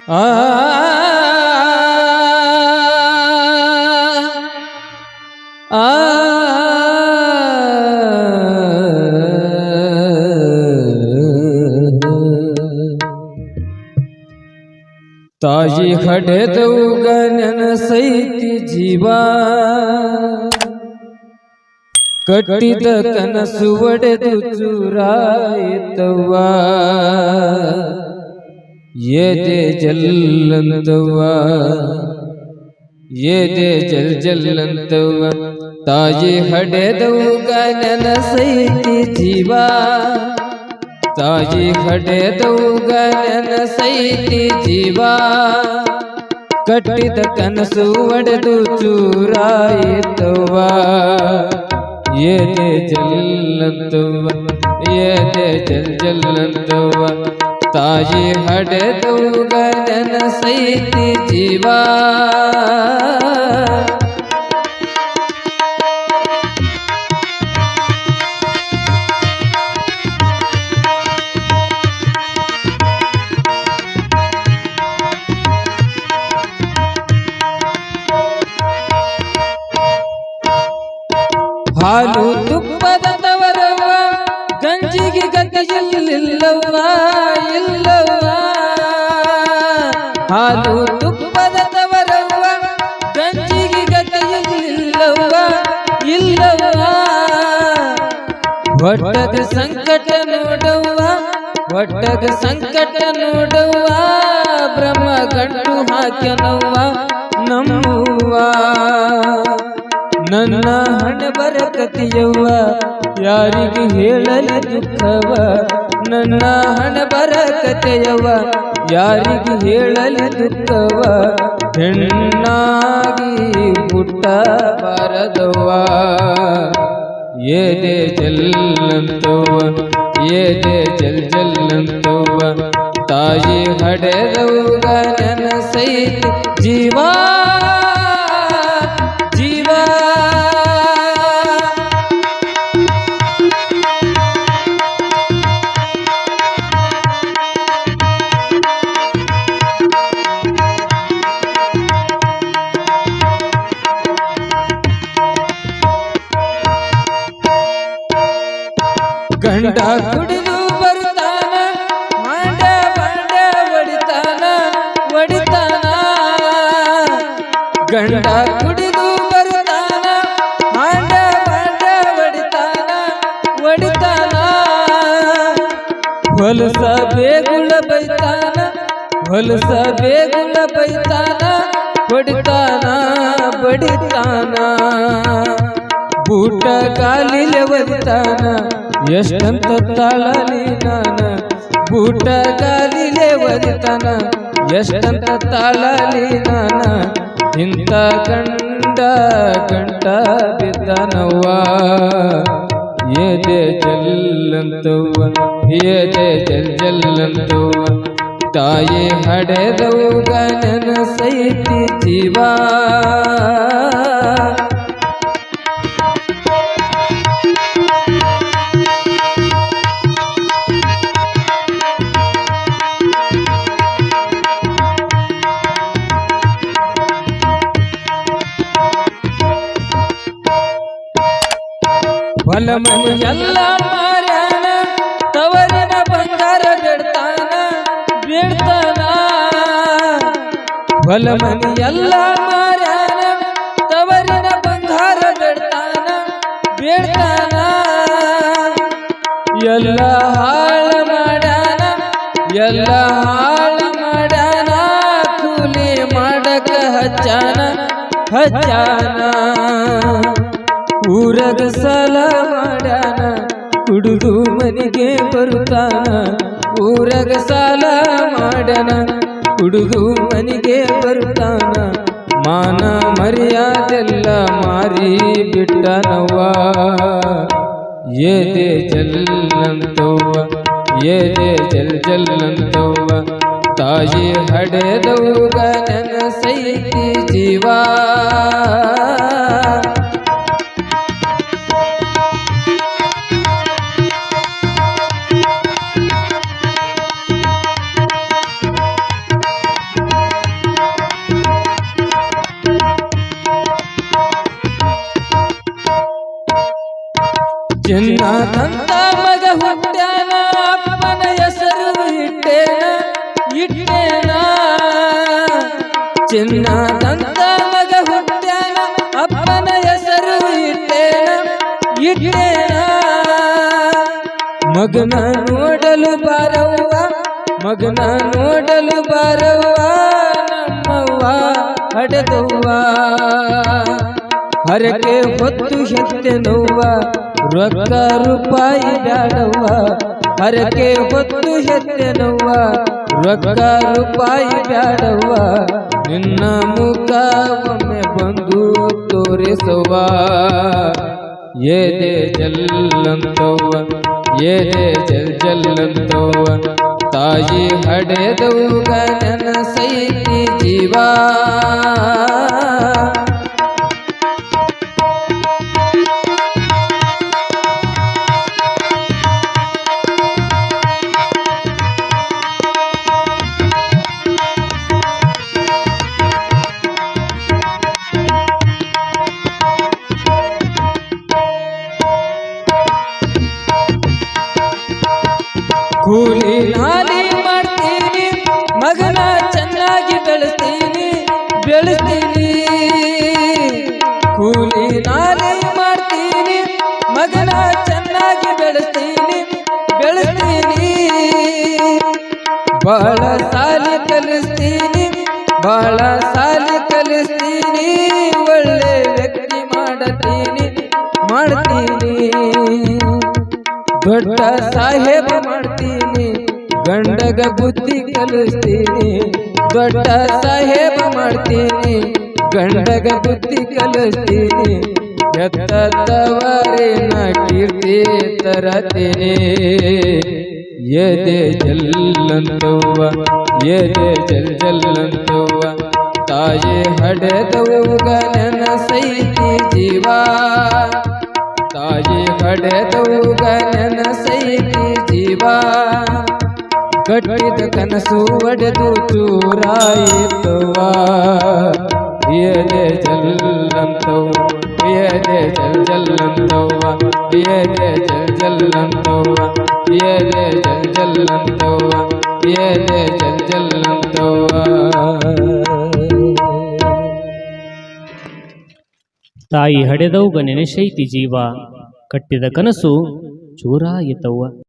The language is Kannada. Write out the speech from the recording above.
ಆ ಆ ತಾಯಿ ಹಡೆದವುಗ ನೆನಸೈತಿ ಜೀವ ಕಟ್ಟಿದ ಕನಸು ಒಡೆದು ಚೂರಾಯಿತವ್ವ ಏದೆ ಜಲ್ಲಂತವ್ವ ಏದೆ ಜಲ್ ಜಲ್ಲಂತವ್ವ ತಾಯಿ ಹಡೆದವುಗ ನೆನಸೈತಿ ಜೀವ ತಾಯಿ ಹಡೆದವುಗ ನೆನಸೈತಿ ಜೀವ ಕಟ್ಟಿದ ಕನಸು ಒಡೆದು ಚೂರಾಯಿತವ್ವ ಏದೆ ಜಲ್ಲಂತವ್ವ ಏದೆ ಜಲ್ ಜಲ್ಲಂತವ್ವ ತಾಯಿ ಹಡೆದವುಗ ನೆನಸೈತಿ ಜೀವ ಹಾಲು ತುಪ್ಪದ ತವರವ್ವ ಗಂಜಿಗೆ ಗತಿಯಿಲ್ಲವ್ವ ಇಲ್ಲವ್ವ ಹಾಲು ತುಪ್ಪದ ತವರವ್ವ ಗಂಜಿಗೆ ಗತಿಯಿಲ್ಲವ್ವ ಇಲ್ಲವ್ವ ಒಟ್ಟಗ ಸಂಕಟ ನೋಡವ್ವ ಒಟ್ಟಗ ಸಂಕಟ ನೋಡವ್ವ ಬ್ರಹ್ಮ ಗಂಟು ಹಾಕ್ಯನವ್ವ ನಮ್ಮವ್ವ ನನ್ನ ಹಣ ಬರಕತಿಯವ್ವ ಯಾರಿಗೆ ಹೇಳಲಿ ದುಃಖವ ನನ್ನ ಹಣ ಬರಕತೆಯವ್ವ ಯಾರಿಗೆ ಹೇಳಲಿ ದುಃಖವ ಹೆಣ್ಣಾಗಿ ಹುಟ್ಟ ಬಾರದವ್ವ ಏದೆ ಜಲ್ಲಂತವ್ವ ಏದೆ ಜಲ್ ಜಲ್ಲಂತವ್ವ ತಾಯಿ ಹಡೆದವ್ಗ ನೆನಸೈತಿ ಜೀವ ಗಂಡ ಕುಡಿದು ಬರುತ್ತಾನ ಮಾಂಡ ಬಾಂಡ ಒಡಿತಾನ ಒಡಿತಾನ ಗಂಡ ಕುಡಿದು ಬರುತ್ತಾನ ಮಾಂಡ ಬಾಂಡ ಒಡಿತಾನ ಒಡಿತಾನ ಹೊಲಸ ಬೇಗುಳ ಬೈತಾನ ಹೊಲಸ ಬೇಗುಳ ಬೈತಾನ ಹೊಡಿತಾನ ಬಡಿತಾನ ಬೂಟ ಕಾಲಿಲೆ ಒದಿತಾನ ಎಷ್ಟಂತ ತಾಳಲಿ ನಾನ ಬೂಟ ಕಾಲಿಲೆ ಒದಿತಾನ ಎಷ್ಟಂತ ತಾಳಲಿ ನಾನ ಇಂಥ ಗಂಡ ಗಂಟ ಬಿದ್ದನವ್ವ ಏದೆ ಜಲ್ಲಂತವ್ವ ಏದೆ ಜಲ್ ಜಲ್ಲಂತವ್ವ ತಾಯಿ ಹಡೆದವ್ಗ ನೆನಸೈತಿ ಜೀವ ಹೊಲ ಮನೆ ಎಲ್ಲ ಮಾರ್ಯಾನ ತವರಿನ ಬಂಗಾರ ಬೇಡ್ತಾನ ಬೇಡ್ತಾನ ಹೊಲ ಮನೆ ಎಲ್ಲ ಮಾರ್ಯಾನ ತವರಿನ ಬಂಗಾರ ಬೇಡ್ತಾನ ಬೇಡ್ತಾನ ಎಲ್ಲ ಹಾಳ ಮಾಡ್ಯಾನ ಎಲ್ಲ ಹಾಳ ಮಾಡ್ಯಾನ ಕೂಲಿ ಮಾಡಕ ಹಚ್ಚಾನ ಹಚ್ಚಾನ ಊರಗ ಸಾಲ ಮಾಡ್ಯಾನ ಕುಡಿದು ಮನೆಗೆ ಬರುತ್ತಾನ ಊರಗ ಸಾಲ ಮಾಡ್ಯಾನ ಕುಡಿದು ಮನೆಗೆ ಬರುತ್ತಾನ ಮಾನ ಮರ್ಯಾದೆಲ್ಲ ಮಾರಿ ಬಿಟ್ಟನವ್ವ ಏದೆ ಜಲ್ಲಂತವ್ವ ಏದೆ ಜಲ್ ಜಲ್ಲಂತವ್ವ ತಾಯಿ ಹಡೆದವ್ಗ ನೆನಸೈತಿ ಜೀವ ಚಿನ್ನದಂತ ಮಗ ಹುಟ್ಟ್ಯಾನ ಅಪ್ಪನ ಹೆಸರು ಇಟ್ಟೇನ ಮಗನ ನೋಡಲು ಬಾರವ್ವ ಮಗನ ನೋಡಲು ಬಾರವ್ವ ನಮ್ಮವ್ವ ಹಡೆದವ್ವ ಹರಕೆ ಹೊತ್ತು ಹೆತ್ತೆನವ್ವ ರೊಕ್ಕ ರೂಪಾಯಿ ಬ್ಯಾಡವ್ವ ಹರಕೆ ಹೊತ್ತು ಹೆತ್ತೆನವ್ವ ರೊಕ್ಕ ರೂಪಾಯಿ ಬ್ಯಾಡವ್ವ ನಿನ್ನ ಮುಖ ಒಮ್ಮೆ ಬಂದು ತೋರಿಸವ್ವ ಏದೆ ಜಲ್ಲಂತವ್ವ ಏದೆ ಜಲ್ಲಂತವ್ವ ತಾಯಿ ಹಡೆದವ್ಗ ನೆನಸೈತಿ ಜೀವ ಕೂಲಿ ನಾಲಿ ಮಾಡ್ತೀನಿ ಮಗನ ಚೆನ್ನಾಗಿ ಬೆಳೆಸ್ತೀನಿ ಕೂಲಿ ನಾಲಿ ಮಾಡ್ತೀನಿ ಮಗನ ಚೆನ್ನಾಗಿ ಬೆಳೆಸ್ತೀನಿ ಬಾಳ ಸಾಲಿ ಕಲಿಸ್ತೀನಿ ಒಳ್ಳೆ ವ್ಯಕ್ತಿ ಮಾಡ್ತೀನಿ ದೊಡ್ಡ ಸಾಹೇಬ ಮಾಡ್ತೀನಿ ಗಂಡಗ ಬುದ್ಧಿ ಕಲಿಸ್ತೀನಿ ದೊಡ್ಡ ಸಾಹೇಬ ಮಾಡ್ತೀನಿ ಗಂಡಗ ಬುದ್ಧಿ ಕಲಿಸ್ತೀನಿ ಎತ್ತವರಿನ ಕೀರ್ತಿ ತರತೀನಿ ಎದೆ ಜಲ್ಲಂತವ್ವ ಎದೆ ಜಲ್ಲಂತವ್ವ ತಾಯಿ ಹಡೆದವ್ಗ ನೆನಸೈತಿ ಜೀವ ತಾಯಿ ಹಡೆದವ್ಗ ನೆನಸೈತಿ ಜೀವ ಕಟ್ಟಿದ ಕನಸು ಒಡೆದು ಚೂರಾಯಿತವ್ವ ಎದೆ ಜಲ್ಲಂತವ್ವ ಎದೆ ಜಲ್ಲಂತವ್ವ ಎದೆ ಜಲ್ಲಂತವ್ವ ಎದೆ ಜಲ್ಲಂತವ್ವ ಎದೆ ಜಲ್ಲಂತವ್ವ ತಾಯಿ ಹಡೆದವ್ಗ ನೆನೆಸೈತಿ ಜೀವ ಕಟ್ಟಿದ ಕನಸು ಚೂರಾಯಿತವ್ವ